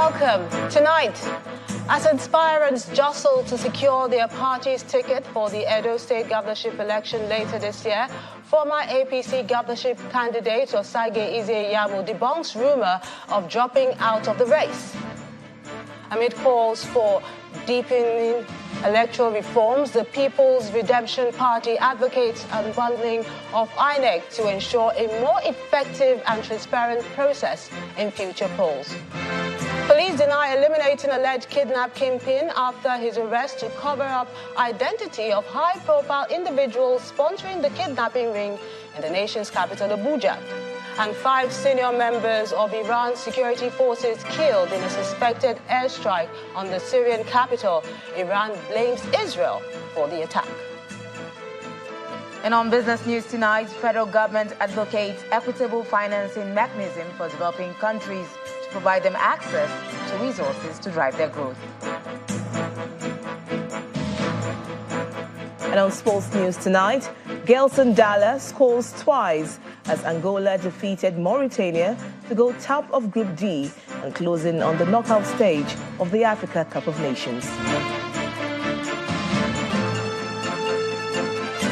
Welcome. Tonight, as aspirants jostle to secure their party's ticket for the Edo State governorship election later this year, former APC governorship candidate Osage Ize-Iyamu debunks rumor of dropping out of the race. Amid calls for deepening electoral reforms, the People's Redemption Party advocates unbundling of INEC to ensure a more effective and transparent process in future polls. Police deny eliminating alleged kidnap kingpin after his arrest to cover up identity of high-profile individuals sponsoring the kidnapping ring in the nation's capital, Abuja. And 5 senior members of Iran's security forces killed in a suspected airstrike on the Syrian capital. Iran blames Israel for the attack. And on business news tonight, federal government advocates equitable financing mechanism for developing countries to provide them access to resources to drive their growth. And on sports news tonight, Gelson Dalla scores twice as Angola defeated Mauritania to go top of Group D and closing on the knockout stage of the Africa Cup of Nations.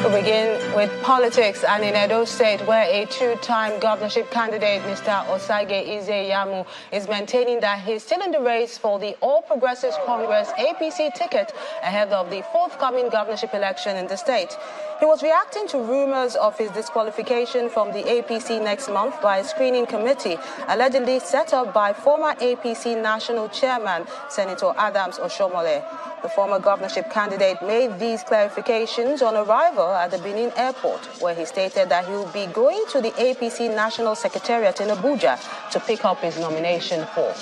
We'll begin with politics, and in Edo State, where a 2-time governorship candidate, Mr. Osage Ize-Iyamu, is maintaining that he's still in the race for the All Progressives Congress APC ticket ahead of the forthcoming governorship election in the state. He was reacting to rumors of his disqualification from the APC next month by a screening committee allegedly set up by former APC national chairman, Senator Adams Oshomole. The former governorship candidate made these clarifications on arrival at the Benin airport, where he stated that he will be going to the APC National Secretariat in Abuja to pick up his nomination form.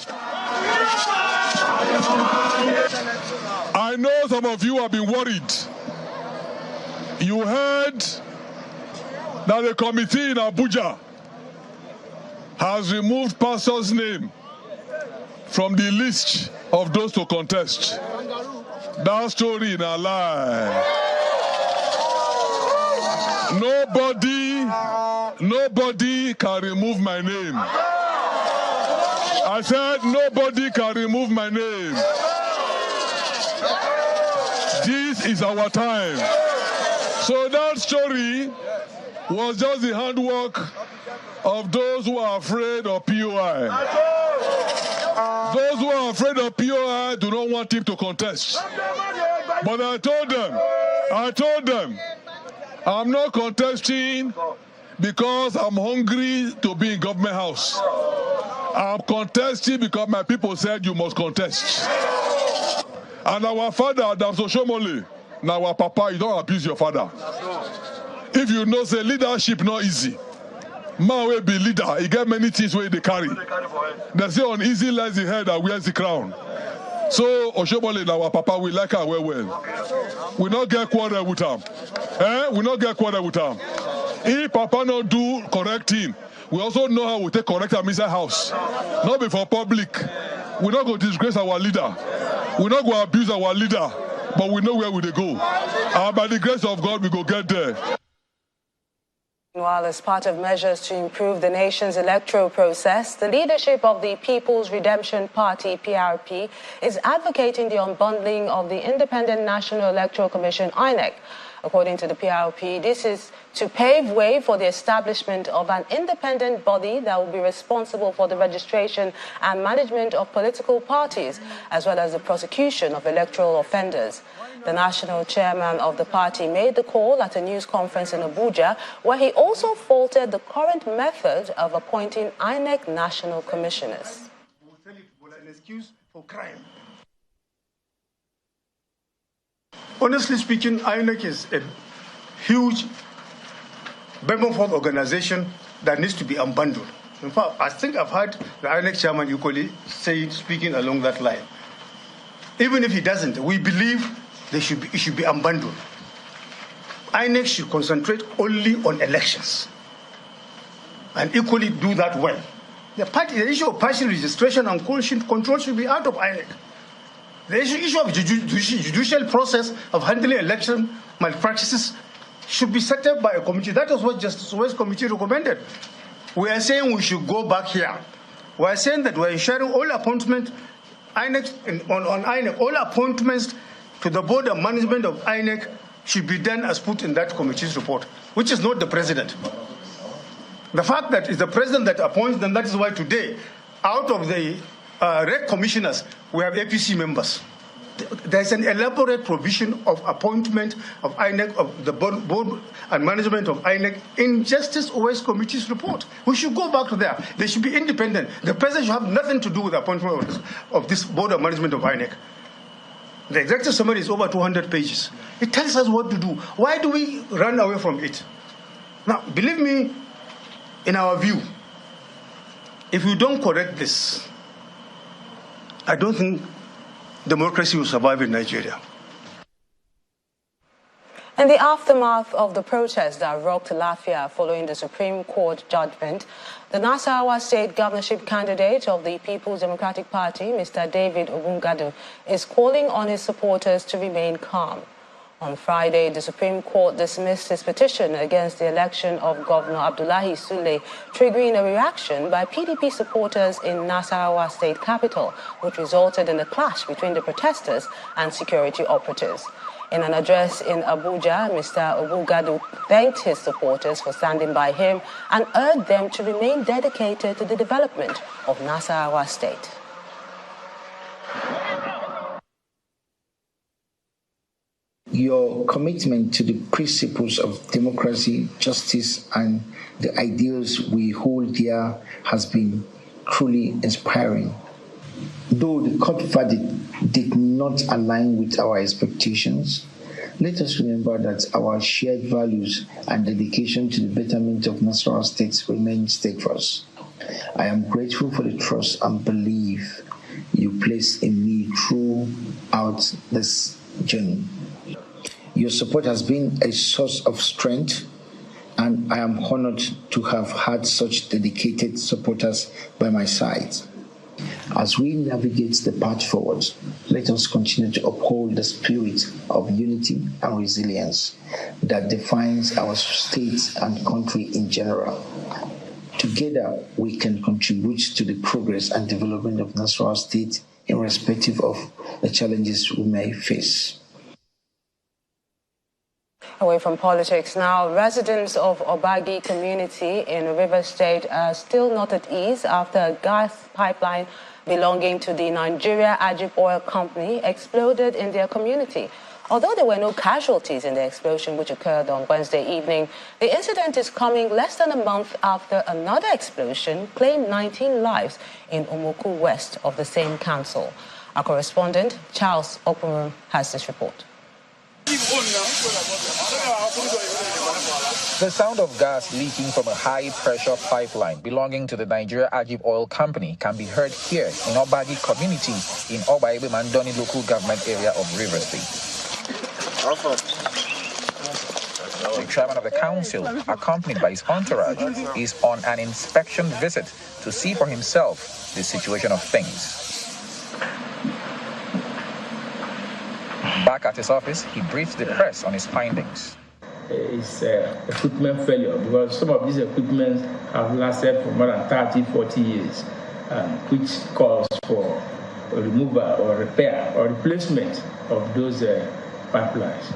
I know some of you have been worried. You heard that the committee in Abuja has removed pastor's name from the list of those to contest. That story in a lie. Nobody can remove my name. I said nobody can remove my name. This is our time. So that story was just the handwork of those who are afraid of POI. Those who are afraid of POI do not want him to contest. But I told them, I'm not contesting because I'm hungry to be in government house. I'm contesting because my people said you must contest. And our father, Adams Oshomole, now our papa, you don't abuse your father. If you know, say leadership not easy. Man will be leader. He get many things where they carry. They say on easy lies the head and wears the crown. So Oshomole, now our papa, we like her well. We not get quarrel with him. We not get quarrel with him. If papa not do correct thing, we also know how we take correct him inside house. Not before public. We not go disgrace our leader. We not go abuse our leader. But we know where we go. And by the grace of God, we go get there. While as part of measures to improve the nation's electoral process, the leadership of the People's Redemption Party, PRP, is advocating the unbundling of the Independent National Electoral Commission, INEC. According to the PRP, this is to pave way for the establishment of an independent body that will be responsible for the registration and management of political parties, as well as the prosecution of electoral offenders. The national chairman of the party made the call at a news conference in Abuja, where he also faulted the current method of appointing INEC national commissioners. We'll tell it for an excuse for crime. Honestly speaking, INEC is a huge benevolent organization that needs to be unbundled. In fact, I think I've heard the INEC chairman equally speaking along that line. Even if he doesn't, we believe it should be unbundled. INEC should concentrate only on elections and equally do that well. The issue of party registration and control should be out of INEC. The issue of judicial process of handling election malpractices should be set up by a committee. That is what Justice West Committee recommended. We are saying we should go back here. We are saying that we are ensuring all appointment INEC, on INEC, all appointments to the board of management of INEC should be done as put in that committee's report, which is not the president. The fact that it's the president that appoints them, that is why today, out of the REC commissioners, we have APC members. There's an elaborate provision of appointment of INEC, of the board and management of INEC in Justice Always Committee's report. We should go back to there. They should be independent. The president should have nothing to do with the appointment of this board of management of INEC. The executive summary is over 200 pages. It tells us what to do. Why do we run away from it? Now, believe me, in our view, if we don't correct this, I don't think democracy will survive in Nigeria. In the aftermath of the protests that rocked Lafia following the Supreme Court judgment, the Nasarawa state governorship candidate of the People's Democratic Party, Mr. David Obungadu, is calling on his supporters to remain calm. On Friday, the Supreme Court dismissed his petition against the election of Governor Abdullahi Sule, triggering a reaction by PDP supporters in Nasarawa state capital, which resulted in a clash between the protesters and security operatives. In an address in Abuja, Mr. Obungadu thanked his supporters for standing by him and urged them to remain dedicated to the development of Nasarawa state. Your commitment to the principles of democracy, justice, and the ideals we hold dear has been truly inspiring. Though the court verdict did not align with our expectations, let us remember that our shared values and dedication to the betterment of Nasarawa State remain steadfast. I am grateful for the trust and belief you place in me throughout this journey. Your support has been a source of strength, and I am honored to have had such dedicated supporters by my side. As we navigate the path forward, let us continue to uphold the spirit of unity and resilience that defines our state and country in general. Together, we can contribute to the progress and development of Nasarawa State irrespective of the challenges we may face. Away from politics now, residents of Obagi community in Rivers State are still not at ease after a gas pipeline belonging to the Nigeria Ajib Oil Company exploded in their community. Although there were no casualties in the explosion which occurred on Wednesday evening, the incident is coming less than a month after another explosion claimed 19 lives in Omoku West of the same council. Our correspondent, Charles Okurum, has this report. The sound of gas leaking from a high-pressure pipeline belonging to the Nigeria Ajib Oil Company can be heard here in Obagi community in Obaibe Mandoni local government area of River State. The chairman of the council, accompanied by his entourage, is on an inspection visit to see for himself the situation of things. Back at his office, he briefed the press on his findings. It's equipment failure because some of these equipment have lasted for more than 30-40 years, which calls for a removal or repair or replacement of those pipelines.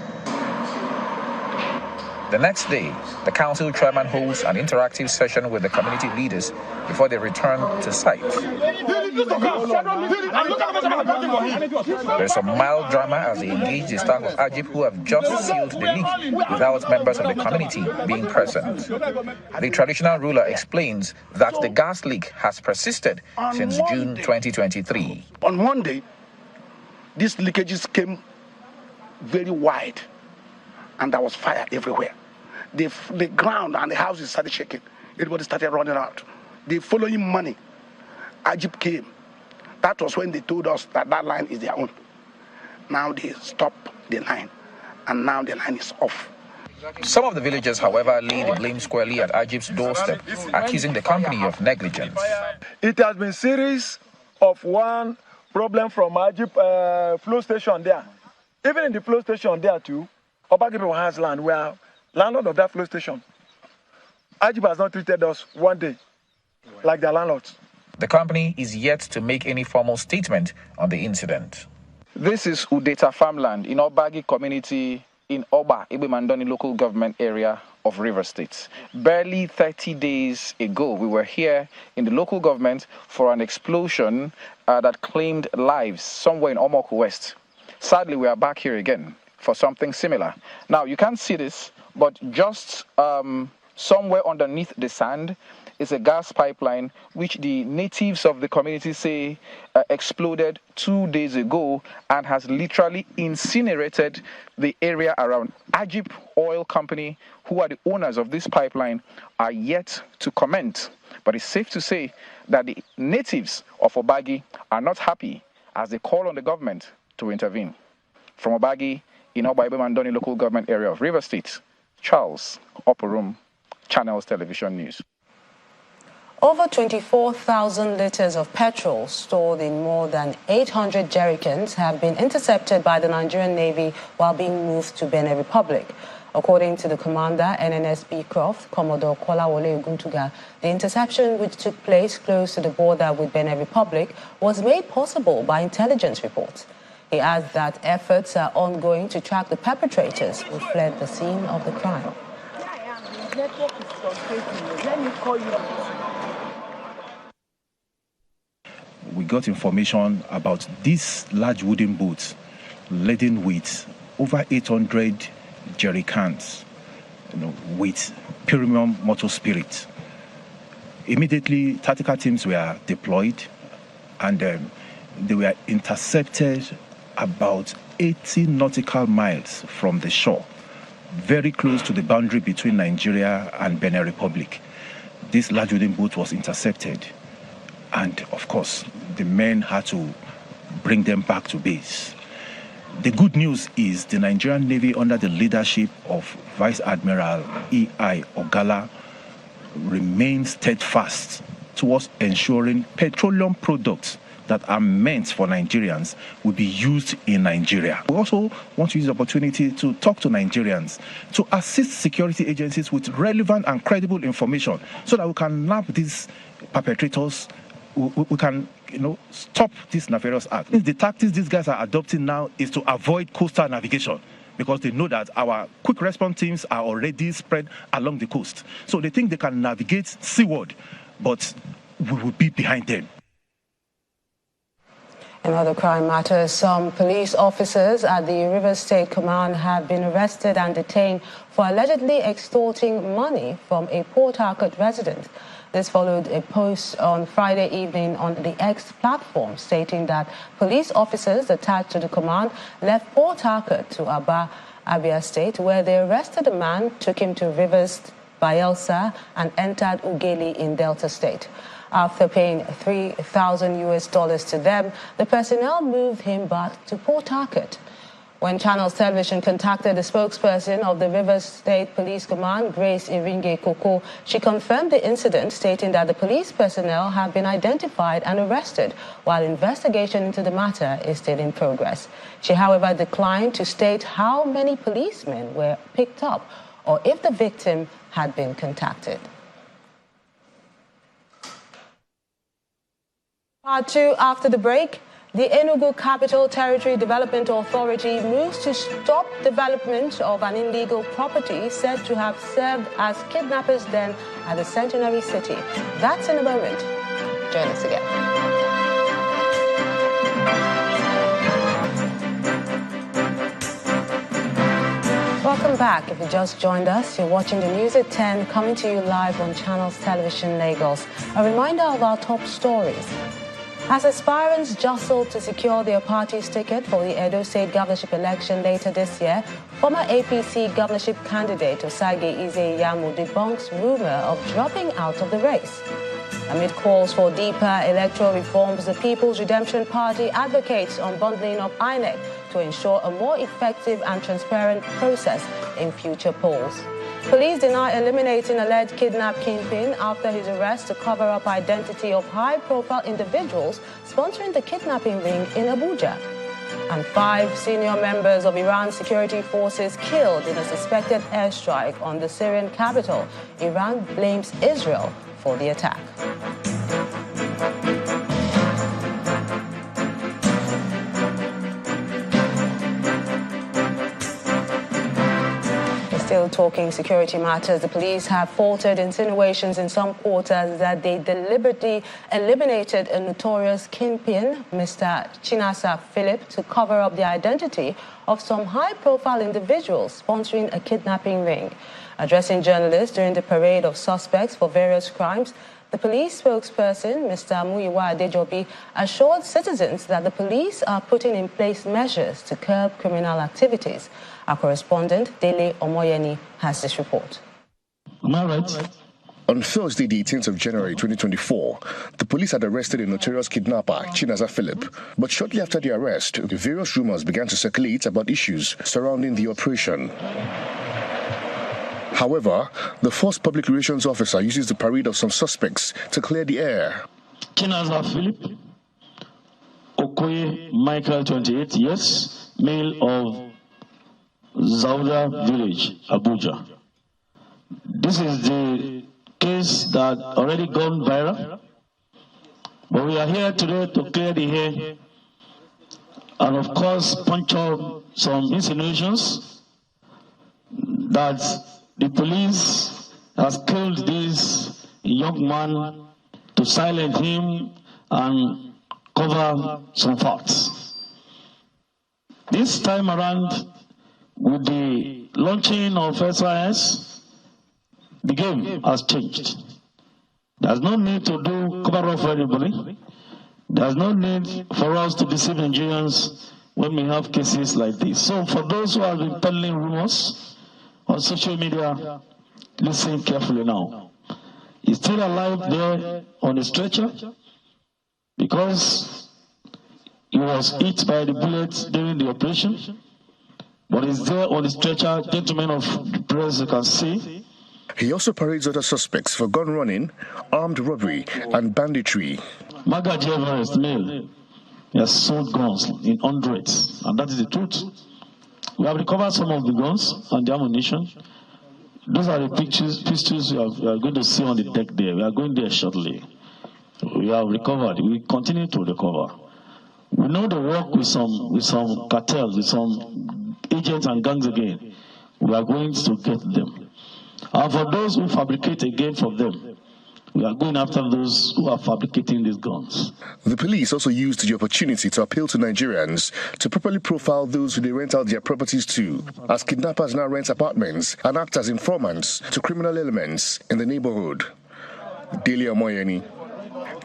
The next day, the council chairman holds an interactive session with the community leaders before they return to site. There's some mild drama as they engage the staff of Ajib who have just sealed the leak without members of the community being present. The traditional ruler explains that the gas leak has persisted since June 2023. On Monday, these leakages came very wide and there was fire everywhere. The ground and the houses started shaking. Everybody started running out. The following morning, Ajib came. That was when they told us that that line is their own. Now they stopped the line, and now the line is off. Some of the villagers, however, lay the blame squarely at Ajib's doorstep, accusing the company of negligence. It has been a series of one problem from Ajib flow station there. Even in the flow station there too, Obagi has land. We are landlord of that flow station. Ajib has not treated us one day like their landlords. The company is yet to make any formal statement on the incident. This is Udeta farmland in Obagi community in Oba, Ibimandoni local government area of River State. Barely 30 days ago, we were here in the local government for an explosion that claimed lives somewhere in Omoku West. Sadly, we are back here again for something similar. Now, you can't see this, but just somewhere underneath the sand is a gas pipeline which the natives of the community say exploded 2 days ago and has literally incinerated the area around. Ajip Oil Company, who are the owners of this pipeline, are yet to comment. But it's safe to say that the natives of Obagi are not happy as they call on the government to intervene. From Obagi, in Oba Ibemandoni local government area of River State, Charles Oporum, Channels Television News. Over 24,000 litres of petrol stored in more than 800 jerrycans have been intercepted by the Nigerian Navy while being moved to Benin Republic. According to the commander, NNSB Croft, Commodore Kolawole Oguntuga, the interception, which took place close to the border with Benin Republic, was made possible by intelligence reports. He adds that efforts are ongoing to track the perpetrators who fled the scene of the crime. We got information about these large wooden boats laden with over 800 jerry cans, with premium motor spirit. Immediately, tactical teams were deployed, and they were intercepted about 80 nautical miles from the shore, very close to the boundary between Nigeria and Benin Republic. This large wooden boat was intercepted, and of course, the men had to bring them back to base. The good news is the Nigerian Navy, under the leadership of Vice Admiral E.I. Ogala, remains steadfast towards ensuring petroleum products that are meant for Nigerians will be used in Nigeria. We also want to use the opportunity to talk to Nigerians to assist security agencies with relevant and credible information so that we can nab these perpetrators. We can, stop this nefarious act. The tactics these guys are adopting now is to avoid coastal navigation, because they know that our quick response teams are already spread along the coast. So they think they can navigate seaward, but we will be behind them. In other crime matters, some police officers at the River State Command have been arrested and detained for allegedly extorting money from a Port Harcourt resident. This followed a post on Friday evening on the X platform stating that police officers attached to the command left Port Harcourt to Aba, Abia State, where they arrested a man, took him to Rivers, Bayelsa, and entered Ughelli in Delta State. After paying $3,000 to them, the personnel moved him back to Port Harcourt. When Channels Television contacted the spokesperson of the Rivers State Police Command, Grace Iringe Koko, she confirmed the incident, stating that the police personnel have been identified and arrested, while investigation into the matter is still in progress. She, however, declined to state how many policemen were picked up or if the victim had been contacted. Part two after the break. The Enugu Capital Territory Development Authority moves to stop development of an illegal property said to have served as kidnappers' den at the Centenary City. That's in a moment. Join us again. Welcome back. If you just joined us, you're watching the news at 10, coming to you live on Channels Television Lagos. A reminder of our top stories. As aspirants jostle to secure their party's ticket for the Edo State governorship election later this year, former APC governorship candidate Osage Ize-Iyamu debunks rumor of dropping out of the race. Amid calls for deeper electoral reforms, the People's Redemption Party advocates unbundling of INEC to ensure a more effective and transparent process in future polls. Police deny eliminating alleged kidnap kingpin after his arrest to cover up identity of high-profile individuals sponsoring the kidnapping ring in Abuja. And 5 senior members of Iran's security forces killed in a suspected airstrike on the Syrian capital. Iran blames Israel for the attack. Still talking security matters, the police have faltered insinuations in some quarters that they deliberately eliminated a notorious kingpin, Mr. Chinasa Philip, to cover up the identity of some high-profile individuals sponsoring a kidnapping ring. Addressing journalists during the parade of suspects for various crimes, the police spokesperson, Mr. Muyiwa Adejobi, assured citizens that the police are putting in place measures to curb criminal activities. Our correspondent, Dele Omoyeni, has this report. Am I right? On Thursday, the 18th of January 2024, the police had arrested a notorious kidnapper, Chinasa Philip. But shortly after the arrest, various rumors began to circulate about issues surrounding the operation. However, the first public relations officer uses the parade of some suspects to clear the air. Chinasa Philip, Okoye Michael, 28 years, male of Zauda village, Abuja. This is the case that already gone viral, but we are here today to clear the air and of course puncture some insinuations that the police has killed this young man to silence him and cover some facts. This time around, with the launching of SIS, the game has changed. There's no need to do cover up for anybody. There's no need for us to deceive Nigerians when we have cases like this. So for those who have been peddling rumors on social media, listen carefully now. He's still alive there on a stretcher because he was hit by the bullets during the operation. But he's there on the stretcher, gentlemen of the press, you can see. He also parades other suspects for gun running, armed robbery, and banditry. Magaji Everest, male, he has sold guns in hundreds, and that is the truth. We have recovered some of the guns and the ammunition. Those are the pistols we are going to see on the deck there. We are going there shortly. We have recovered. We continue to recover. We know the work with some cartels, with some agents and gangs again. We are going to get them. And for those who fabricate again for them, we are going after those who are fabricating these guns. The police also used the opportunity to appeal to Nigerians to properly profile those who they rent out their properties to, as kidnappers now rent apartments and act as informants to criminal elements in the neighborhood. Delia Moyeni,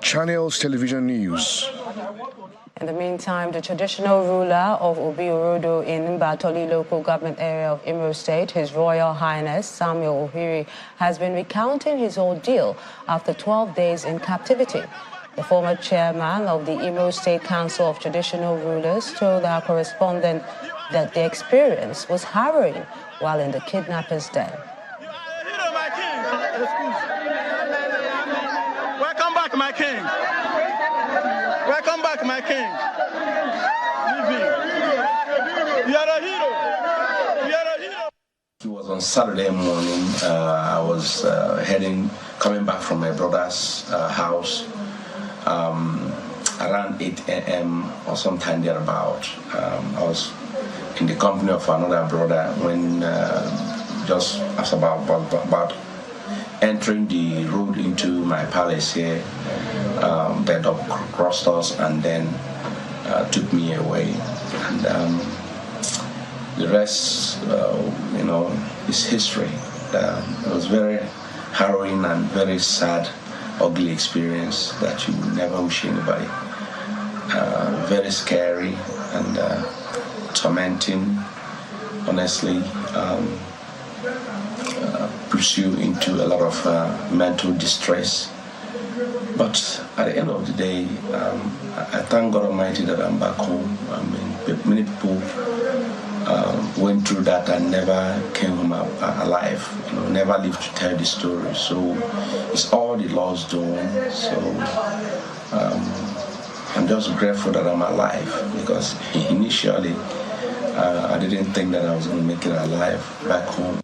Channels Television News. In the meantime, the traditional ruler of Obi-Orodo in Batoli local government area of Imo State, His Royal Highness Samuel Ohiri, has been recounting his ordeal after 12 days in captivity. The former chairman of the Imo State Council of Traditional Rulers told our correspondent that the experience was harrowing while in the kidnapper's den. Welcome back, my king. Welcome back, my king. You are a hero. You are a hero. It was on Saturday morning. I was coming back from my brother's house around 8 a.m. or sometime thereabout. I was in the company of another brother when just as about entering the road into my palace here, the dog crossed us and then took me away. And the rest, is history. It was very harrowing and very sad, ugly experience that you never wish anybody. Very scary and tormenting, honestly. Puts you into a lot of mental distress. But at the end of the day, I thank God Almighty that I'm back home. I mean, many people went through that and never came home alive, never lived to tell the story. So it's all the Lord's doing. So I'm just grateful that I'm alive, because initially I didn't think that I was going to make it alive back home.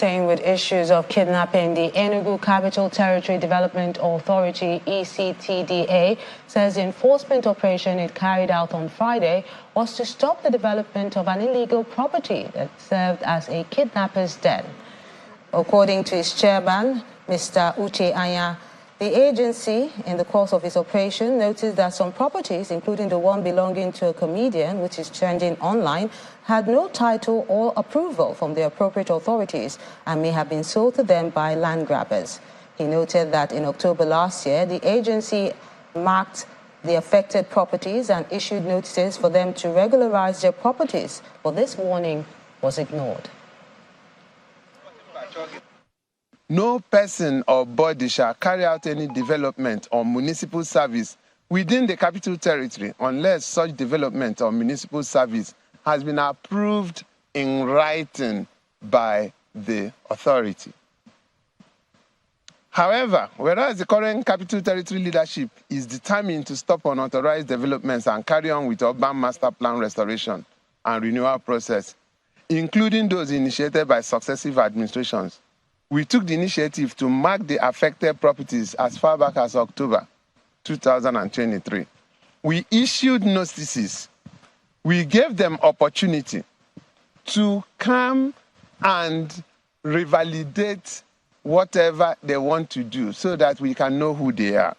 Staying with issues of kidnapping, the Enugu Capital Territory Development Authority, ECTDA, says the enforcement operation it carried out on Friday was to stop the development of an illegal property that served as a kidnapper's den. According to its chairman, Mr. Uche Anya, the agency, in the course of its operation, noticed that some properties, including the one belonging to a comedian, which is trending online, had no title or approval from the appropriate authorities and may have been sold to them by land grabbers. He noted that in October last year, the agency marked the affected properties and issued notices for them to regularize their properties, but this warning was ignored. No person or body shall carry out any development or municipal service within the Capital Territory unless such development or municipal service has been approved in writing by the authority. However, whereas the current Capital Territory leadership is determined to stop unauthorized developments and carry on with urban master plan restoration and renewal process, including those initiated by successive administrations, we took the initiative to mark the affected properties as far back as October 2023. We issued notices. We gave them opportunity to come and revalidate whatever they want to do so that we can know who they are.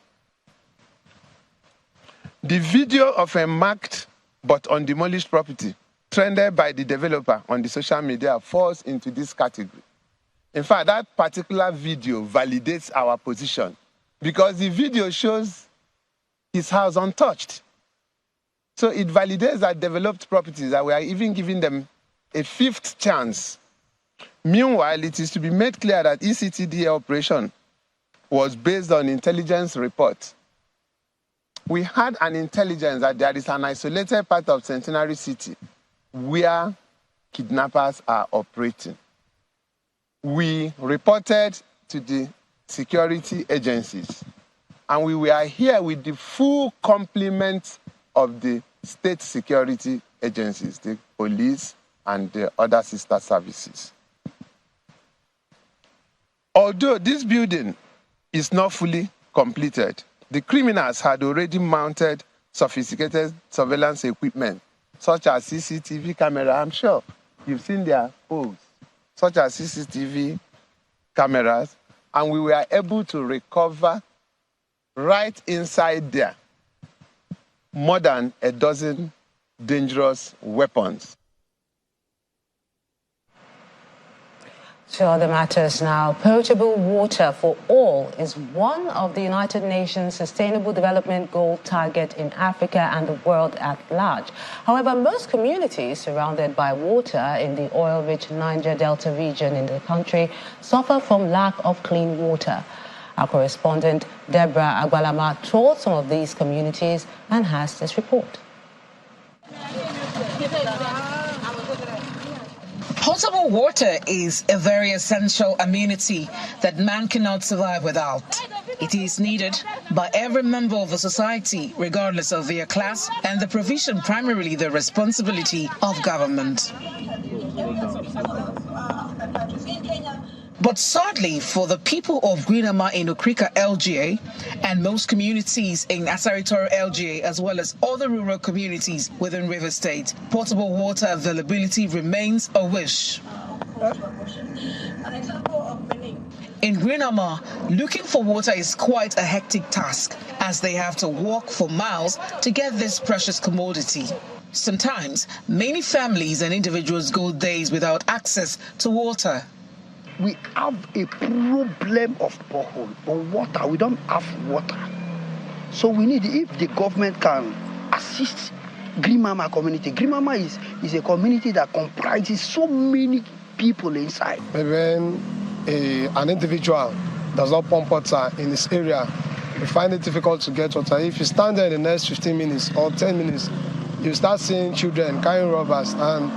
The video of a marked but undemolished property trended by the developer on the social media falls into this category. In fact, that particular video validates our position because the video shows his house untouched. So it validates that developed properties, that we are even giving them a fifth chance. Meanwhile, it is to be made clear that ECTDA operation was based on intelligence report. We had an intelligence that there is an isolated part of Centenary City where kidnappers are operating. We reported to the security agencies, and we were here with the full complement of the state security agencies, the police and the other sister services. Although this building is not fully completed, the criminals had already mounted sophisticated surveillance equipment, such as CCTV camera. I'm sure you've seen their posts, such as CCTV cameras, and we were able to recover right inside there more than a dozen dangerous weapons. To other matters now, potable water for all is one of the United Nations Sustainable Development Goal target in Africa and the world at large. However, most communities surrounded by water in the oil-rich Niger Delta region in the country suffer from lack of clean water. Our correspondent Deborah Agbalama toured some of these communities and has this report. Potable water is a very essential amenity that man cannot survive without. It is needed by every member of the society, regardless of their class, and the provision primarily the responsibility of government. But sadly, for the people of Greenama in Okrika LGA and most communities in Nasarawa LGA, as well as other rural communities within River State, potable water availability remains a wish. In Greenama, looking for water is quite a hectic task, as they have to walk for miles to get this precious commodity. Sometimes, many families and individuals go days without access to water. We have a problem of borehole, but water, we don't have water. So we need, if the government can assist Greenama community. Greenama is a community that comprises so many people inside. When an individual does not pump water in this area, we find it difficult to get water. If you stand there in the next 15 minutes or 10 minutes, you start seeing children carrying rubbers, and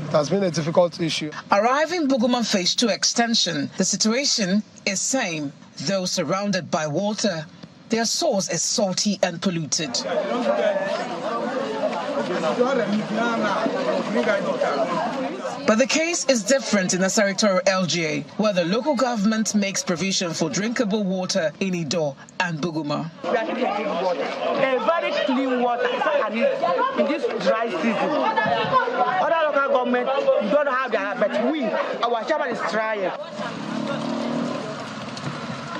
it has been a difficult issue. Arriving Buguma Phase 2 extension, the situation is same. Though surrounded by water, their source is salty and polluted. But the case is different in the Electoral LGA, where the local government makes provision for drinkable water in Ido and Buguma. We are drinking water, a very clean water, and in this dry season. Other local government don't have that, but our chairman is trying.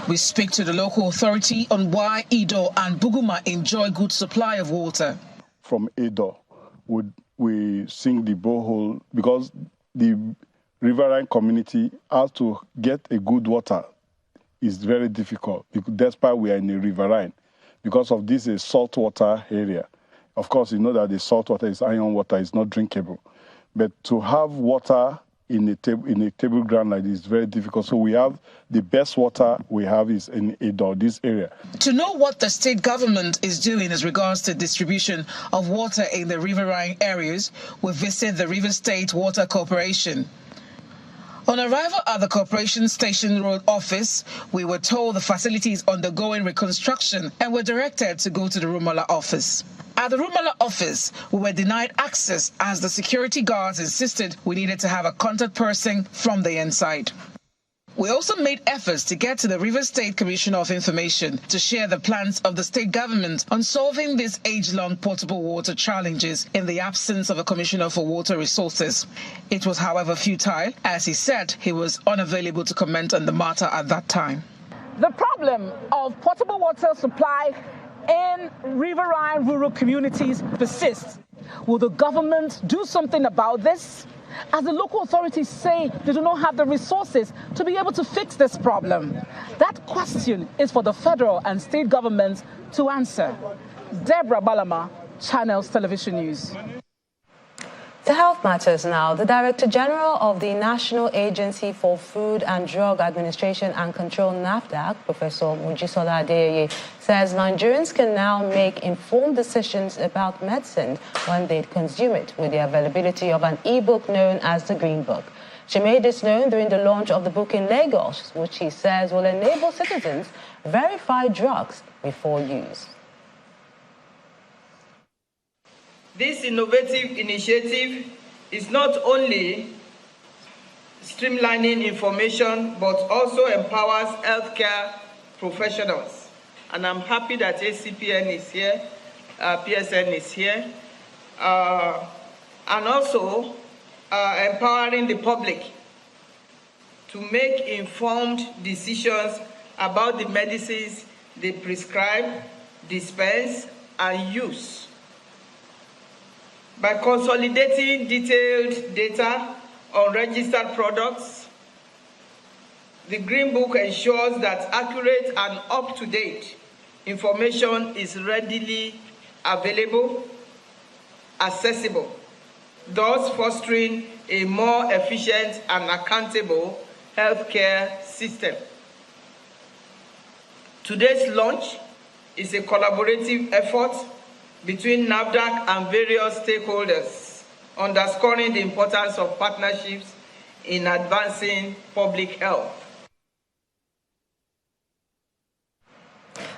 We speak to the local authority on why Ido and Buguma enjoy good supply of water. From Ido, we sink the borehole because the Riverine community has to get a good water is very difficult, despite we are in a riverine. Because of this is saltwater area. Of course, you know that the saltwater is iron water, it's not drinkable. But to have water in a table ground like this is very difficult. So we have the best water we have is in Ido, this area. To know what the state government is doing as regards to distribution of water in the riverine areas, we visit the River State Water Corporation. On arrival at the Corporation Station Road office, we were told the facility is undergoing reconstruction and were directed to go to the Rumala office. At the Rumala office, we were denied access as the security guards insisted we needed to have a contact person from the inside. We also made efforts to get to the River State Commissioner of Information to share the plans of the state government on solving these age-long potable water challenges in the absence of a Commissioner for Water Resources. It was, however, futile, as he said he was unavailable to comment on the matter at that time. The problem of potable water supply in riverine rural communities persists. Will the government do something about this? As the local authorities say they do not have the resources to be able to fix this problem. That question is for the federal and state governments to answer. Deborah Balama, Channels Television News. To health matters now, the Director General of the National Agency for Food and Drug Administration and Control, NAFDAC, Professor Mojisola Adeyeye, says Nigerians can now make informed decisions about medicine when they consume it with the availability of an e-book known as the Green Book. She made this known during the launch of the book in Lagos, which she says will enable citizens to verify drugs before use. This innovative initiative is not only streamlining information, but also empowers healthcare professionals. And I'm happy that ACPN is here, PSN is here, and also empowering the public to make informed decisions about the medicines they prescribe, dispense, and use. By consolidating detailed data on registered products, the Green Book ensures that accurate and up-to-date information is readily available, accessible, thus fostering a more efficient and accountable healthcare system. Today's launch is a collaborative effort between NAFDAC and various stakeholders, underscoring the importance of partnerships in advancing public health.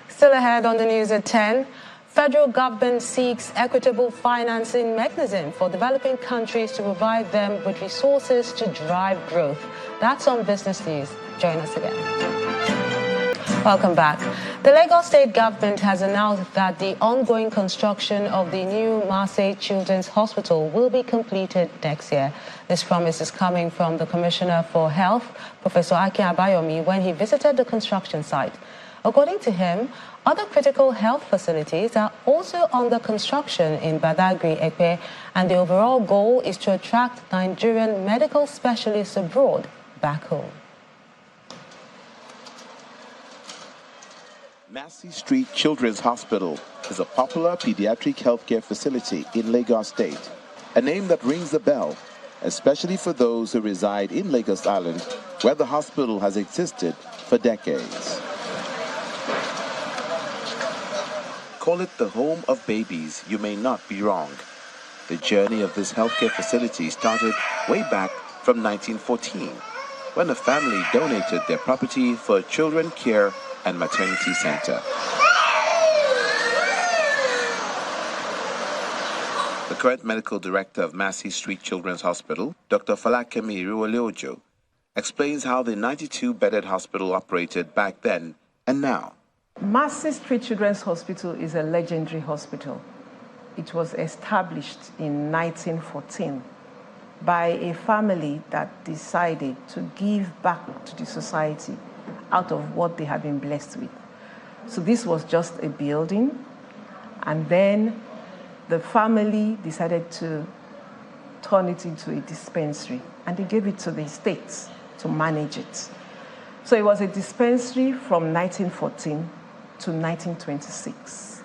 Still ahead on the news at 10, federal government seeks equitable financing mechanism for developing countries to provide them with resources to drive growth. That's on Business News. Join us again. Welcome back. The Lagos State government has announced that the ongoing construction of the new Marseille Children's Hospital will be completed next year. This promise is coming from the Commissioner for Health, Professor Akin Abayomi, when he visited the construction site. According to him, other critical health facilities are also under construction in Badagry, Ekpe, and the overall goal is to attract Nigerian medical specialists abroad back home. Massey Street Children's Hospital is a popular pediatric healthcare facility in Lagos State, a name that rings the bell, especially for those who reside in Lagos Island, where the hospital has existed for decades. Call it the home of babies, you may not be wrong. The journey of this healthcare facility started way back from 1914, when a family donated their property for a children care and maternity center. The current medical director of Massey Street Children's Hospital, Dr. Falakemi Iruoleojo, explains how the 92-bedded hospital operated back then and now. Massey Street Children's Hospital is a legendary hospital. It was established in 1914 by a family that decided to give back to the society out of what they had been blessed with. So this was just a building, and then the family decided to turn it into a dispensary, and they gave it to the state to manage it. So it was a dispensary from 1914 to 1926.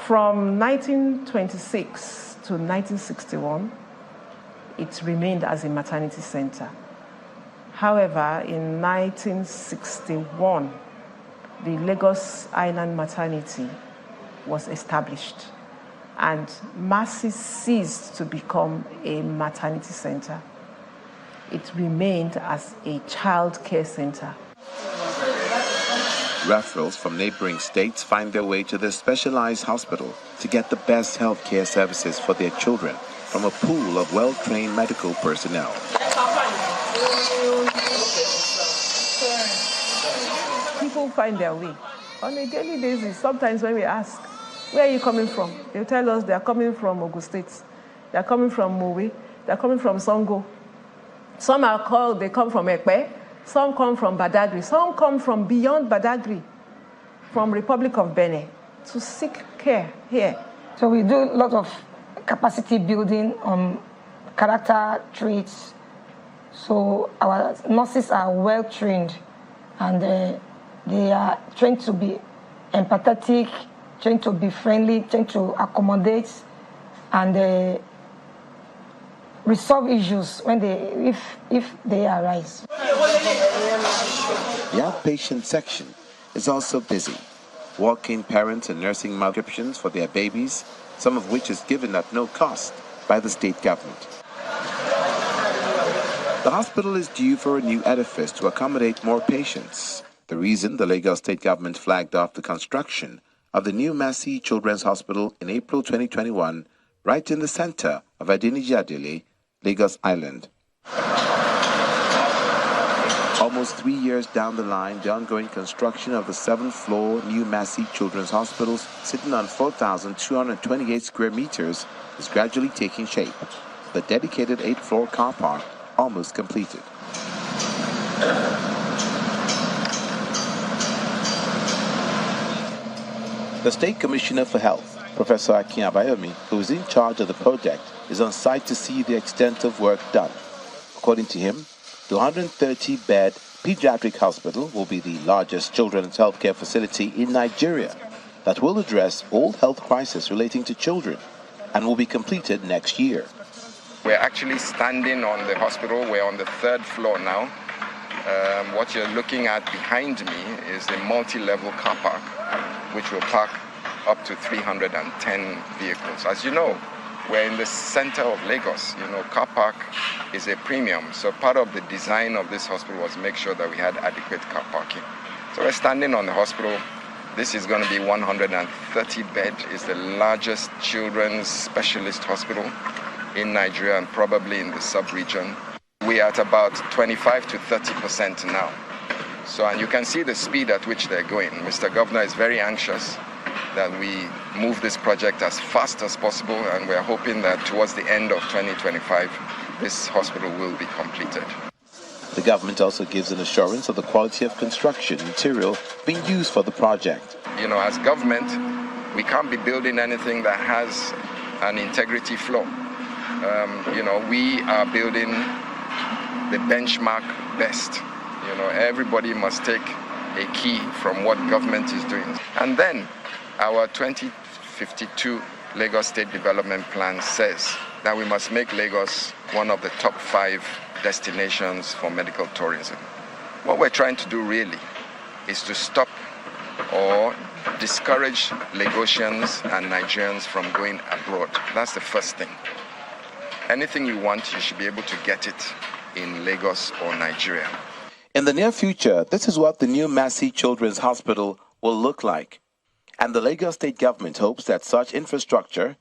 From 1926 to 1961, it remained as a maternity center. However, in 1961, the Lagos Island Maternity was established, and Massey ceased to become a maternity center. It remained as a child care center. Referrals from neighboring states find their way to this specialized hospital to get the best health care services for their children from a pool of well-trained medical personnel. People find their way on a daily basis. Sometimes when we ask, where are you coming from? They'll tell us they are coming from Ogun State, they are coming from Mowe, they are coming from Songo. Some are called, they come from Ekpe, some come from Badagry, some come from beyond Badagry, from Republic of Benin, to seek care here. So we do a lot of capacity building on character traits. So our nurses are well trained, and they are trained to be empathetic, trained to be friendly, trained to accommodate, and resolve issues when if they arise. The outpatient section is also busy. Walk-in parents and nursing prescriptions for their babies, some of which is given at no cost by the state government. The hospital is due for a new edifice to accommodate more patients. The reason the Lagos state government flagged off the construction of the new Massey Children's Hospital in April 2021, right in the center of Adeniji-Adele, Lagos Island. Almost 3 years down the line, the ongoing construction of the 7th-floor new Massey Children's Hospital, sitting on 4,228 square meters, is gradually taking shape. The dedicated 8th-floor car park almost completed. The State Commissioner for Health, Professor Akin Abayomi, who is in charge of the project, is on site to see the extent of work done. According to him, the 130-bed pediatric hospital will be the largest children's healthcare facility in Nigeria that will address all health crises relating to children and will be completed next year. We're actually standing on the hospital. We're on the 3rd floor now. What you're looking at behind me is the multi-level car park, which will park up to 310 vehicles. As you know, we're in the center of Lagos. You know, car park is a premium. So part of the design of this hospital was to make sure that we had adequate car parking. So we're standing on the hospital. This is going to be 130 bed. It's the largest children's specialist hospital in Nigeria and probably in the sub-region. We are at about 25 to 30% now. So, and you can see the speed at which they're going. Mr. Governor is very anxious that we move this project as fast as possible, and we're hoping that towards the end of 2025, this hospital will be completed. The government also gives an assurance of the quality of construction material being used for the project. You know, as government, we can't be building anything that has an integrity flaw. You know, we are building the benchmark best. You know, everybody must take a key from what government is doing. And then our 2052 Lagos State Development Plan says that we must make Lagos one of the top 5 destinations for medical tourism. What we're trying to do really is to stop or discourage Lagosians and Nigerians from going abroad. That's the first thing. Anything you want, you should be able to get it in Lagos or Nigeria. In the near future, this is what the new Massey Children's Hospital will look like. And the Lagos state government hopes that such infrastructure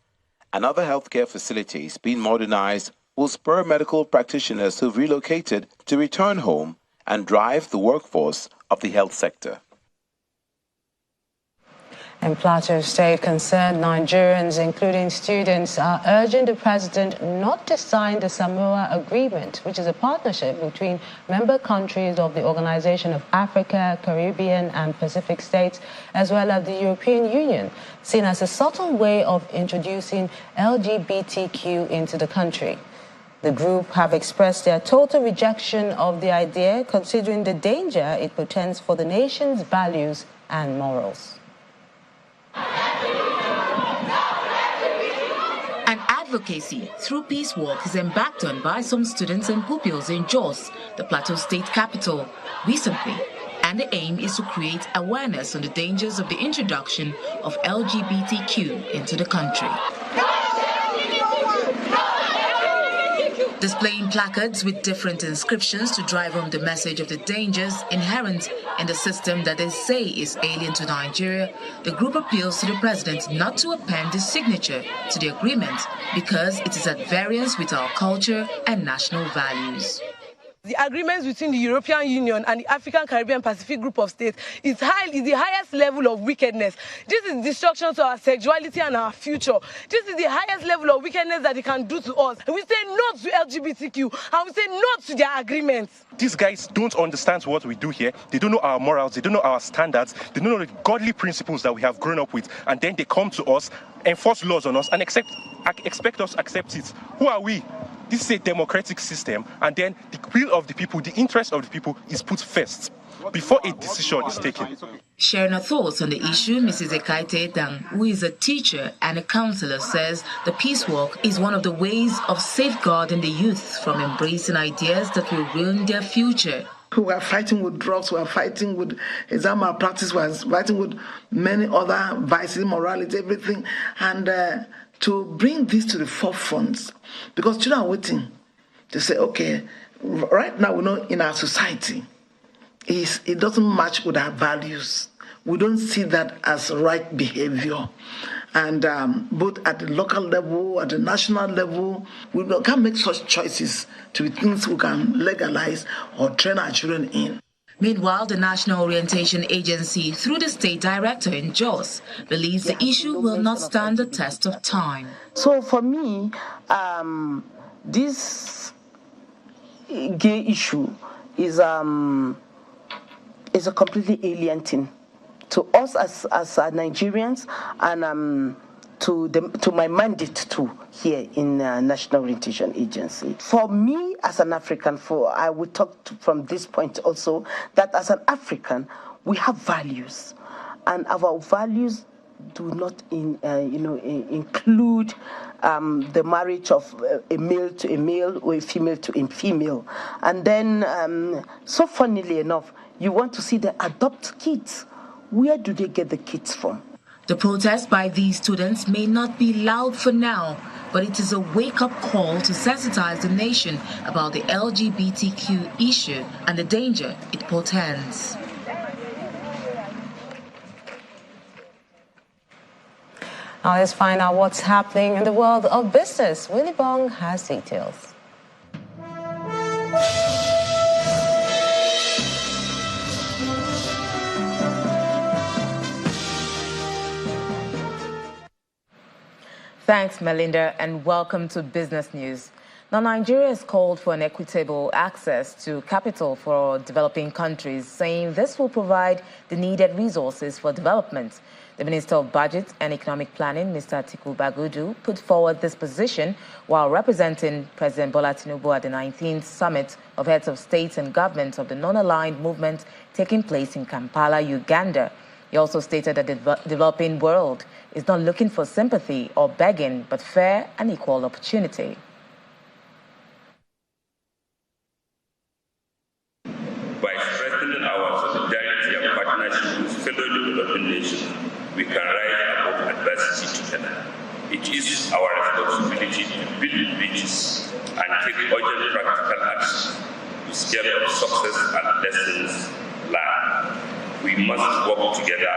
and other healthcare facilities being modernized will spur medical practitioners who've relocated to return home and drive the workforce of the health sector. In Plateau State, concerned Nigerians, including students, are urging the president not to sign the Samoa Agreement, which is a partnership between member countries of the Organization of Africa, Caribbean and Pacific States, as well as the European Union, seen as a subtle way of introducing LGBTQ into the country. The group have expressed their total rejection of the idea, considering the danger it portends for the nation's values and morals. An advocacy through peace walk is embarked on by some students and pupils in Jos, the Plateau State capital, recently, and the aim is to create awareness on the dangers of the introduction of LGBTQ into the country. Displaying placards with different inscriptions to drive home the message of the dangers inherent in the system that they say is alien to Nigeria, the group appeals to the president not to append his signature to the agreement because it is at variance with our culture and national values. The agreements between the European Union and the African, Caribbean, Pacific group of states is the highest level of wickedness. This is destruction to our sexuality and our future. This is the highest level of wickedness that they can do to us. And we say no to LGBTQ, and we say no to their agreements. These guys don't understand what we do here. They don't know our morals. They don't know our standards. They don't know the godly principles that we have grown up with. And then they come to us, enforce laws on us, and expect us to accept it. Who are we? This is a democratic system, and then the will of the people, the interest of the people is put first before a decision is taken. Sharing her thoughts on the issue, Mrs. Ekaite Dang, who is a teacher and a counselor, says the peace walk is one of the ways of safeguarding the youth from embracing ideas that will ruin their future. We are fighting with drugs, we are fighting with exam malpractice, we are fighting with many other vices, immorality, everything. And to bring this to the forefront, because children are waiting to say, okay, right now we know in our society, it doesn't match with our values. We don't see that as right behavior. And both at the local level, at the national level, we can't make such choices to be things we can legalize or train our children in. Meanwhile, the National Orientation Agency, through the state director in Jos, believes the issue will not stand the test of time. So for me, this gay issue is a completely alien thing to us as Nigerians, and to my mandate too here in National Orientation Agency. For me as an African, I would talk from this point also, that as an African, we have values, and our values do not include the marriage of a male to a male or a female to a female. And then, so funnily enough, you want to see the adopt kids. Where do they get the kids from? The protest by these students may not be loud for now, but it is a wake-up call to sensitize the nation about the LGBTQ issue and the danger it portends. Now let's find out what's happening in the world of business. Willie Bong has details. Thanks, Melinda, and welcome to Business News. Now, Nigeria has called for an equitable access to capital for developing countries, saying this will provide the needed resources for development. The Minister of Budget and Economic Planning, Mr. Atiku Bagudu, put forward this position while representing President Bola Tinubu at the 19th Summit of Heads of States and Governments of the Non-Aligned Movement taking place in Kampala, Uganda. He also stated that the developing world is not looking for sympathy or begging, but fair and equal opportunity. By strengthening our solidarity and partnership with fellow developing nations, we can rise above adversity together. It is our responsibility to build bridges and take urgent practical action to scale up success and lessons learned. We must work together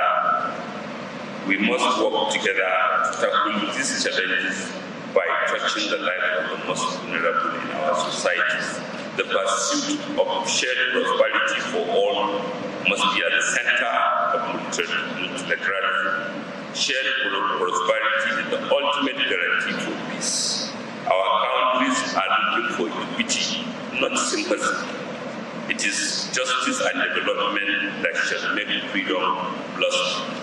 We must work together to tackle these challenges by touching the life of the most vulnerable in our societies. The pursuit of shared prosperity for all must be at the center of multilateralism. Shared prosperity is the ultimate guarantee for peace. Our countries are looking for equity, not sympathy. It is justice and development that shall make freedom blossom.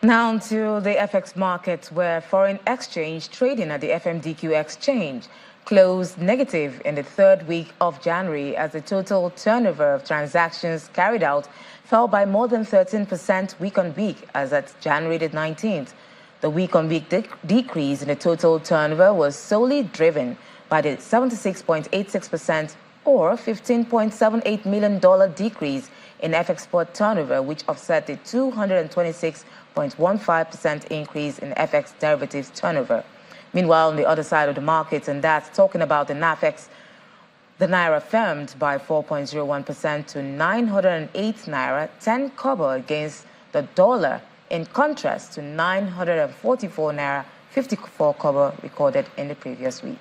Now to the FX market, where foreign exchange trading at the FMDQ exchange closed negative in the third week of January as the total turnover of transactions carried out fell by more than 13% week-on-week as at January the 19th. The week-on-week decrease in the total turnover was solely driven by the 76.86% or $15.78 million decrease in FX spot turnover, which offset the 226.15% increase in FX derivatives turnover. Meanwhile, on the other side of the market, and that's talking about the NAFEX, the Naira firmed by 4.01% to 908 Naira 10 kobo against the dollar, in contrast to 944 Naira 54 kobo recorded in the previous week.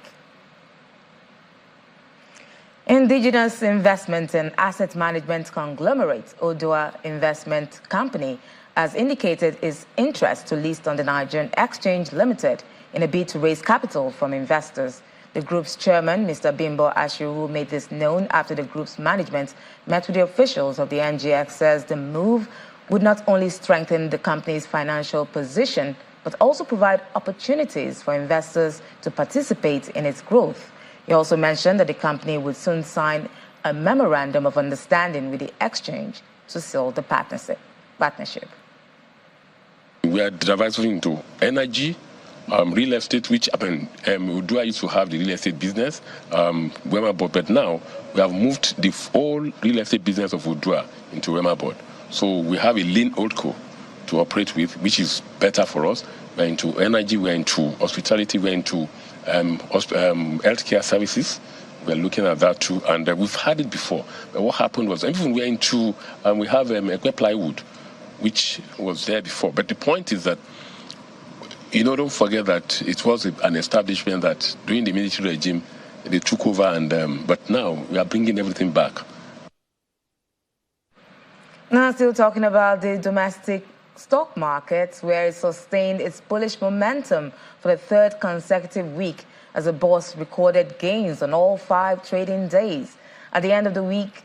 Indigenous investment and asset management conglomerate Odua Investment Company has indicated its interest to list on the Nigerian Exchange Limited in a bid to raise capital from investors. The group's chairman, Mr. Bimbo Ashiru, made this known after the group's management met with the officials of the NGX. Says the move would not only strengthen the company's financial position, but also provide opportunities for investors to participate in its growth. He also mentioned that the company would soon sign a memorandum of understanding with the exchange to seal the partnership. We are diversifying into energy, real estate, which Odua used to have the real estate business, but now we have moved the whole real estate business of Odua into Wemabod. So we have a lean holdco to operate with, which is better for us. We're into energy, we're into hospitality, we're into healthcare services. We're looking at that too, and we've had it before. But what happened was, even we're into, we have Ekwe plywood, which was there before. But the point is that, don't forget that it was an establishment that during the military regime, they took over, and but now we are bringing everything back. Now, still talking about the domestic stock market, where it sustained its bullish momentum for the third consecutive week as the bourse recorded gains on all 5 trading days. At the end of the week,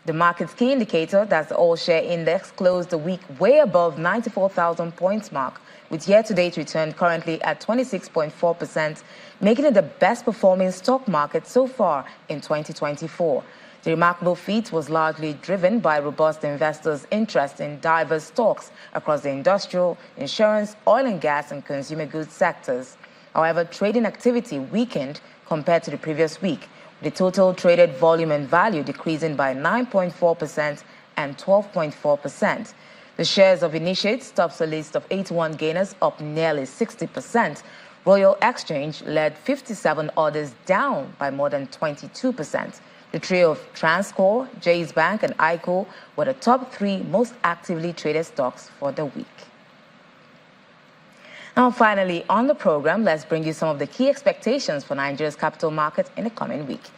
the market's key indicator, that's the all-share index, closed the week way above 94,000 points mark, with year-to-date return currently at 26.4%, making it the best-performing stock market so far in 2024. The remarkable feat was largely driven by robust investors' interest in diverse stocks across the industrial, insurance, oil and gas, and consumer goods sectors. However, trading activity weakened compared to the previous week, with the total traded volume and value decreasing by 9.4% and 12.4%. The shares of Initiates tops a list of 81 gainers, up nearly 60%. Royal Exchange led 57 orders, down by more than 22%. The trio of Transcorp, Jay's Bank, and ICO were the top 3 most actively traded stocks for the week. Now, finally, on the program, let's bring you some of the key expectations for Nigeria's capital market in the coming week.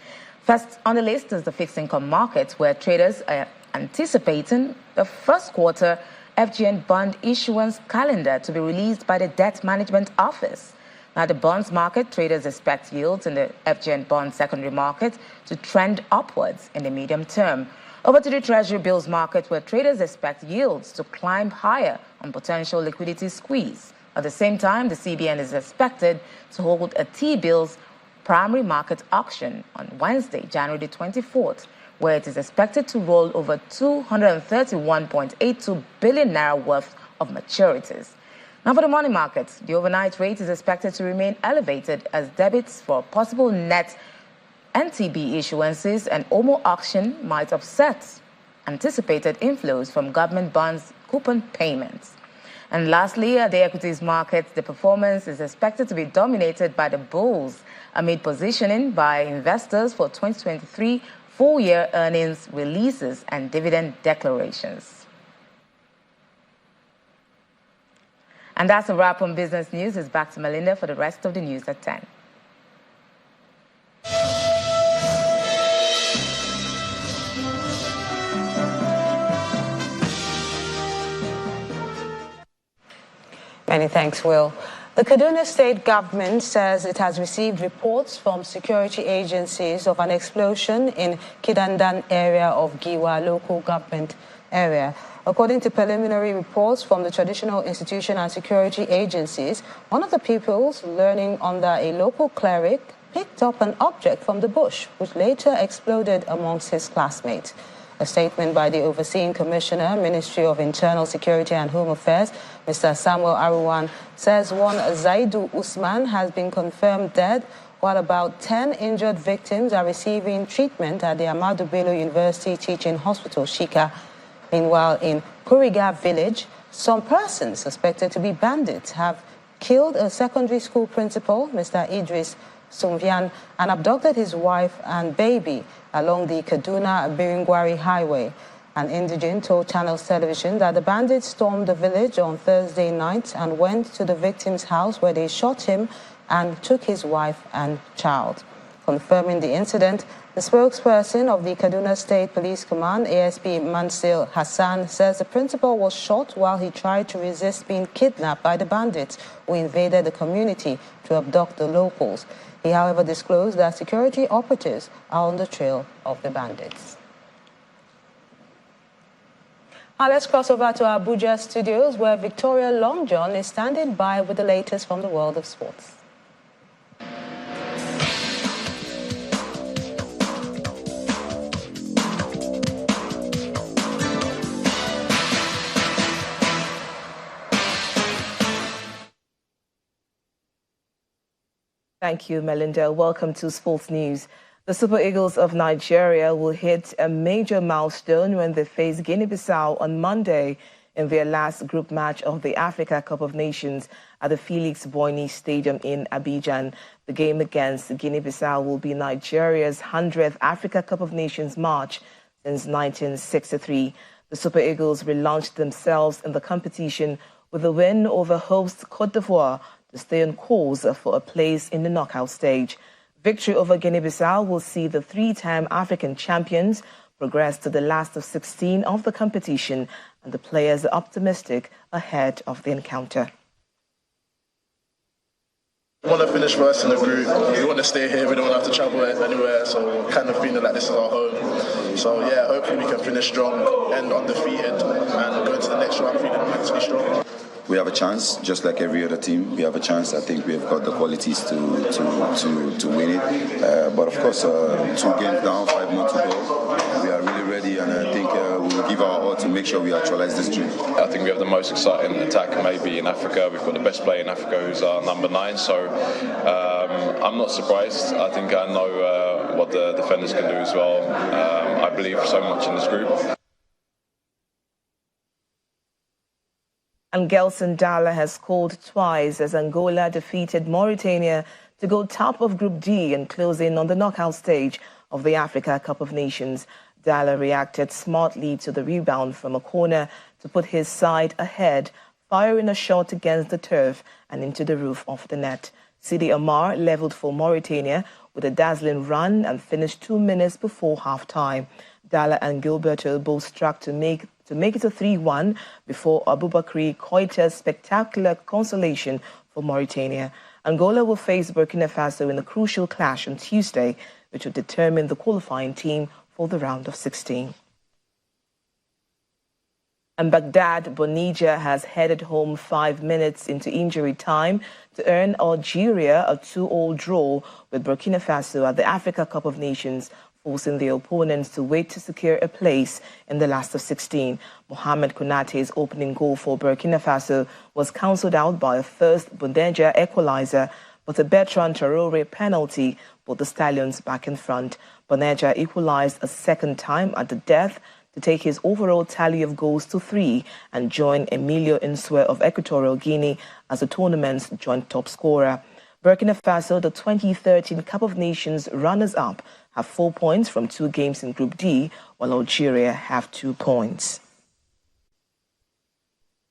First on the list is the fixed income market, where traders are anticipating the first quarter FGN bond issuance calendar to be released by the Debt Management Office. Now, the bonds market, traders expect yields in the FGN bond secondary market to trend upwards in the medium term. Over to the Treasury bills market, where traders expect yields to climb higher on potential liquidity squeeze. At the same time, the CBN is expected to hold a T-bills primary market auction on Wednesday, January the 24th, where it is expected to roll over 231.82 billion naira worth of maturities. Now, for the money market, the overnight rate is expected to remain elevated as debits for possible net NTB issuances and OMO auction might offset anticipated inflows from government bonds coupon payments. And lastly, at the equities market, the performance is expected to be dominated by the bulls amid positioning by investors for 2023 full-year earnings releases and dividend declarations. And that's a wrap on Business News. It's back to Melinda for the rest of the news at 10. Many thanks, Will. The Kaduna state government says it has received reports from security agencies of an explosion in Kidnap area of Giwa local government area. According to preliminary reports from the traditional institution and security agencies, one of the pupils learning under a local cleric picked up an object from the bush, which later exploded amongst his classmates. A statement by the overseeing commissioner, Ministry of Internal Security and Home Affairs, Mr. Samuel Aruwan, says one Zaidu Usman has been confirmed dead, while about 10 injured victims are receiving treatment at the Ahmadu Bello University Teaching Hospital, Shika. Meanwhile, in Kuriga village, some persons suspected to be bandits have killed a secondary school principal, Mr. Idris Sumvian, and abducted his wife and baby along the Kaduna-Biringwari highway. An indigent told Channels Television that the bandits stormed the village on Thursday night and went to the victim's house where they shot him and took his wife and child. Confirming the incident, the spokesperson of the Kaduna State Police Command, ASP Mansil Hassan, says the principal was shot while he tried to resist being kidnapped by the bandits who invaded the community to abduct the locals. He, however, disclosed that security operatives are on the trail of the bandits. Now let's cross over to our Abuja studios, where Victoria Longjohn is standing by with the latest from the world of sports. Thank you, Melinda. Welcome to Sports News. The Super Eagles of Nigeria will hit a major milestone when they face Guinea-Bissau on Monday in their last group match of the Africa Cup of Nations at the Felix Boigny Stadium in Abidjan. The game against Guinea-Bissau will be Nigeria's 100th Africa Cup of Nations march since 1963. The Super Eagles relaunched themselves in the competition with a win over host Côte d'Ivoire to stay on course for a place in the knockout stage. Victory over Guinea-Bissau will see the three-time African champions progress to the last of 16 of the competition, and the players are optimistic ahead of the encounter. We want to finish first in the group. We want to stay here. We don't want to have to travel anywhere. So we're kind of feeling like this is our home. So yeah, hopefully we can finish strong, end undefeated, and go into the next round feeling mentally strong. We have a chance, just like every other team. We have a chance. I think we've got the qualities to win it. But of course, 2 games down, 5 more to go. We are really ready, and I think we will give our all to make sure we actualize this dream. I think we have the most exciting attack maybe in Africa. We've got the best player in Africa, who's our number 9. So I'm not surprised. I think I know what the defenders can do as well. I believe so much in this group. And Gelson Dalla has scored twice as Angola defeated Mauritania to go top of Group D and close in on the knockout stage of the Africa Cup of Nations. Dalla reacted smartly to the rebound from a corner to put his side ahead, firing a shot against the turf and into the roof of the net. Sidi Amar levelled for Mauritania with a dazzling run and finished 2 minutes before half-time. Dalla and Gilberto both struck to make it a 3-1 before Aboubakry Koita's spectacular consolation for Mauritania. Angola will face Burkina Faso in a crucial clash on Tuesday, which will determine the qualifying team for the round of 16. And Baghdad Bonija has headed home 5 minutes into injury time to earn Algeria a 2-2 draw with Burkina Faso at the Africa Cup of Nations, forcing the opponents to wait to secure a place in the last of 16. Mohamed Konate's opening goal for Burkina Faso was cancelled out by a first Bondeja equaliser, but a Bertrand Traoré penalty put the Stallions back in front. Bondeja equalised a second time at the death to take his overall tally of goals to 3 and join Emilio Insue of Equatorial Guinea as the tournament's joint top scorer. Burkina Faso, the 2013 Cup of Nations runners-up, have 4 points from 2 games in Group D, while Algeria have 2 points.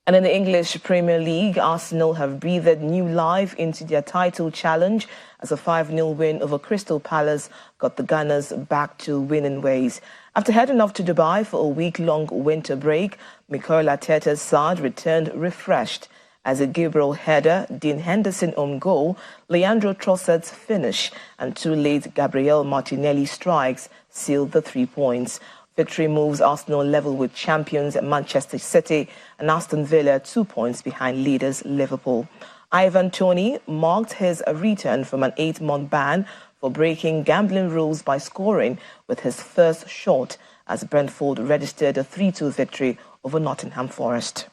And in the English Premier League, Arsenal have breathed new life into their title challenge as a 5-0 win over Crystal Palace got the Gunners back to winning ways. After heading off to Dubai for a week-long winter break, Mikel Arteta's side returned refreshed as a Gabriel header, Dean Henderson on goal, Leandro Trossad's finish and 2 late Gabriel Martinelli strikes sealed the 3 points. Victory moves Arsenal level with champions Manchester City and Aston Villa 2 points behind leaders Liverpool. Ivan Toney marked his return from an 8-month ban for breaking gambling rules by scoring with his first shot as Brentford registered a 3-2 victory over Nottingham Forest.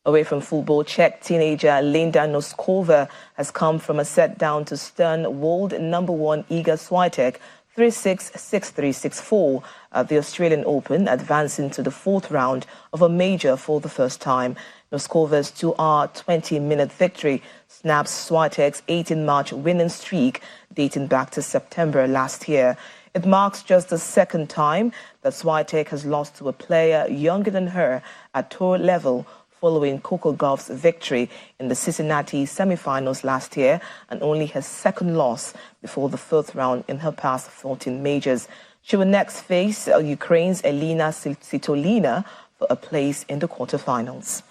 Away from football, Czech teenager Linda Noskova has come from a set down to stun world #1 Iga Swiatek 3-6, 6-3, 6-4 at the Australian Open, advancing to the 4th round of a major for the first time. Noskova's 2-hour, 20-minute victory snaps Swiatek's 18-match winning streak dating back to September last year. It marks just the 2nd time that Swiatek has lost to a player younger than her at tour level, following Coco Gauff's victory in the Cincinnati semi-finals last year and only her 2nd loss before the 4th round in her past 14 majors. She will next face Ukraine's Elina Svitolina for a place in the quarterfinals.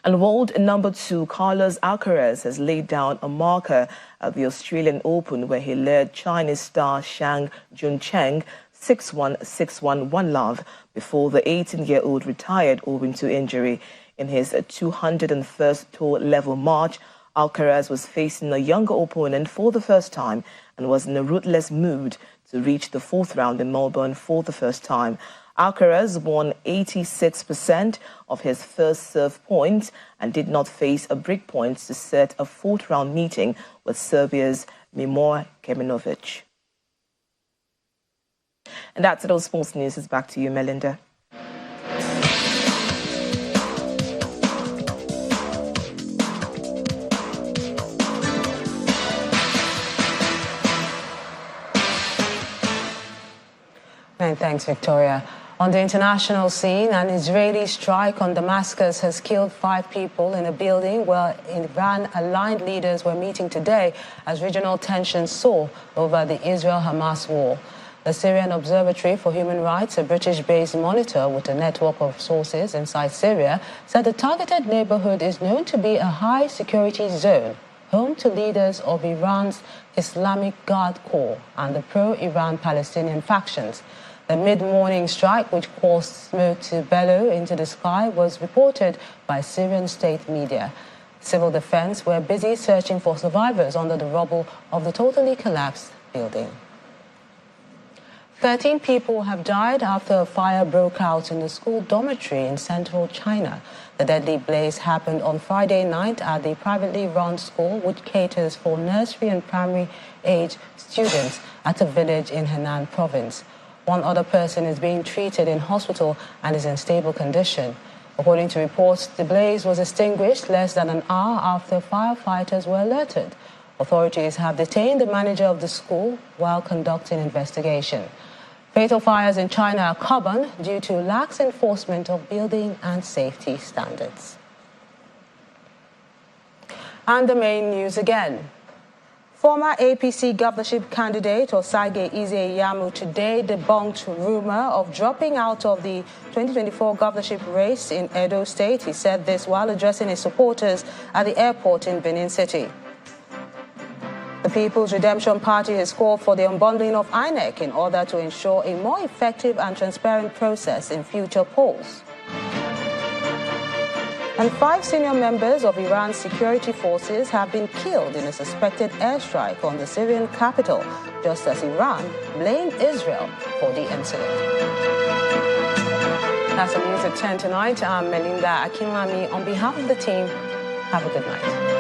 And world #2 Carlos Alcaraz has laid down a marker at the Australian Open where he led Chinese star Shang Juncheng 6-1, 6-1, 1-love before the 18-year-old retired owing to injury. In his 201st tour level match, Alcaraz was facing a younger opponent for the first time and was in a ruthless mood to reach the 4th round in Melbourne for the first time. Alcaraz won 86% of his first serve points and did not face a break point to set a 4th round meeting with Serbia's Mimor Keminovic. And that's it all sports news. It's back to you, Melinda. Many thanks, Victoria. On the international scene, an Israeli strike on Damascus has killed 5 people in a building where Iran-aligned leaders were meeting today as regional tensions soar over the Israel-Hamas war. The Syrian Observatory for Human Rights, a British-based monitor with a network of sources inside Syria, said the targeted neighborhood is known to be a high-security zone, home to leaders of Iran's Islamic Guard Corps and the pro-Iran Palestinian factions. The mid-morning strike, which caused smoke to bellow into the sky, was reported by Syrian state media. Civil defense were busy searching for survivors under the rubble of the totally collapsed building. 13 people have died after a fire broke out in the school dormitory in central China. The deadly blaze happened on Friday night at the privately run school, which caters for nursery and primary-age students at a village in Henan province. 1 other person is being treated in hospital and is in stable condition. According to reports, the blaze was extinguished less than an hour after firefighters were alerted. Authorities have detained the manager of the school while conducting investigation. Fatal fires in China are common due to lax enforcement of building and safety standards. And the main news again. Former APC governorship candidate Osagie Ize-Iyamu today debunked rumor of dropping out of the 2024 governorship race in Edo State. He said this while addressing his supporters at the airport in Benin City. The People's Redemption Party has called for the unbundling of INEC in order to ensure a more effective and transparent process in future polls. And 5 senior members of Iran's security forces have been killed in a suspected airstrike on the Syrian capital, just as Iran blamed Israel for the incident. That's the news at 10 tonight. I'm Melinda Akinlami. On behalf of the team, have a good night.